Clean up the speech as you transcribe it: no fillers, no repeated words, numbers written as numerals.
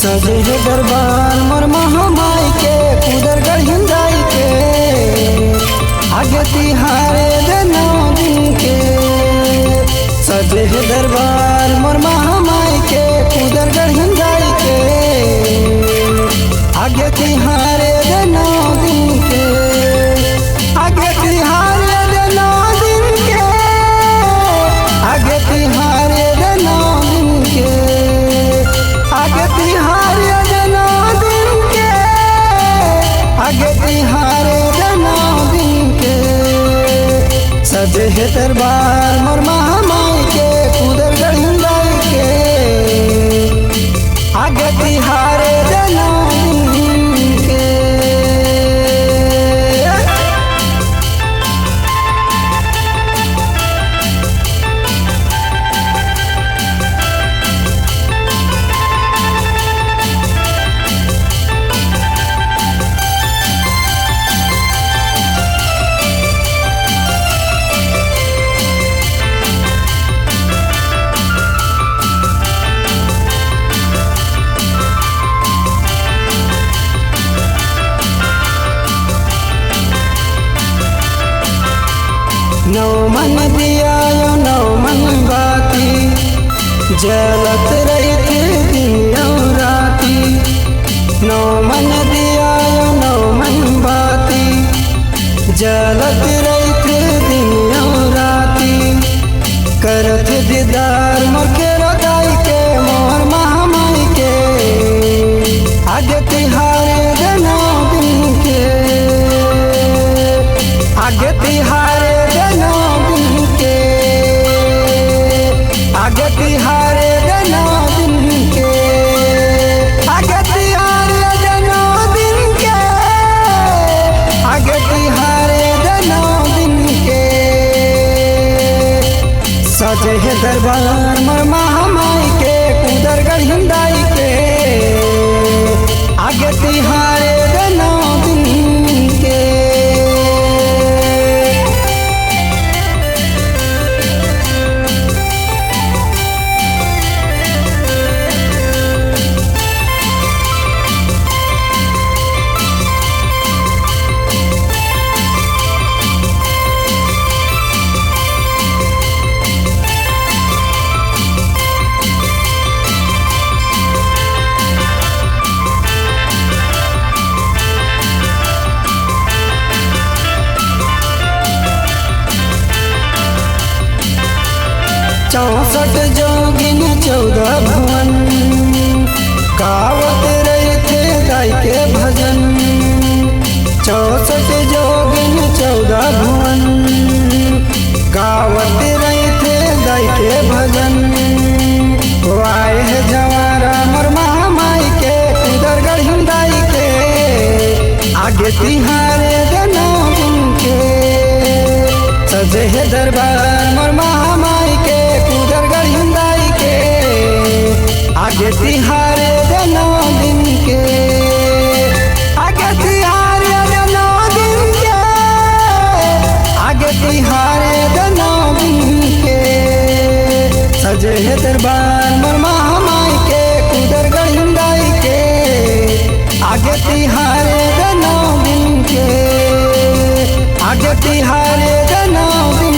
सजे है दरबार मोर महामाई के कुदर गढ़िंदाई के आगे तिहारे देनो दिन के। सजे है दरबार मोर महामाई के कुदर गढ़िंदाई के आगे तिहारे देनो दिन के। आगे तिहारे देनो दिन के आगे तिहारे देनो दिन के आगे तिहारे देनो दिन के आगे तिहारे देनो दिन के। सजे है दरबार मोर महामाई के कुदर गढ़िंदाई के आगे तिहारे देनो दिन के। नौ मन दिया नौ मन बाती जलत रही थी दिन और राती। नौ मन दिया नौ मन बाती जलत रही थी दिन और राती। करत दीदार मोर के रोदाई के मोर महामाई के आगे तिहारे देनो दिन के। आगे तिहारे देनो दिन के आगे तिहारे देनो दिन के आगे तिहारे देनो दिन के आगे तिहारे देनो दिन के। सजे है दरबार मोर महामाई के कुदर गढ़िंदाई के आगे तिहारे देनो दिन के। चौसठ जोगिन 14 भुवन गावत रहे थे दाई के भजन। 64 जोगिन 14 भुवन गावत रहे थे दाई के भजन। आए है जवारा मोर महामाई के कुदर गढ़िंदाई के आगे तिहारे देनो दिन के। सजे है दरबार मोर महामाई के कुदर गढ़िंदाई के आगे तिहारे देनो दिन के आगे तिहारे देनो दिन के आगे तिहारे देनो दिन के। सजे है दरबार मोर महामाई के कुदर गढ़िंदाई के आगे तिहारे देनो दिन के आगे तिहारे देनो दिन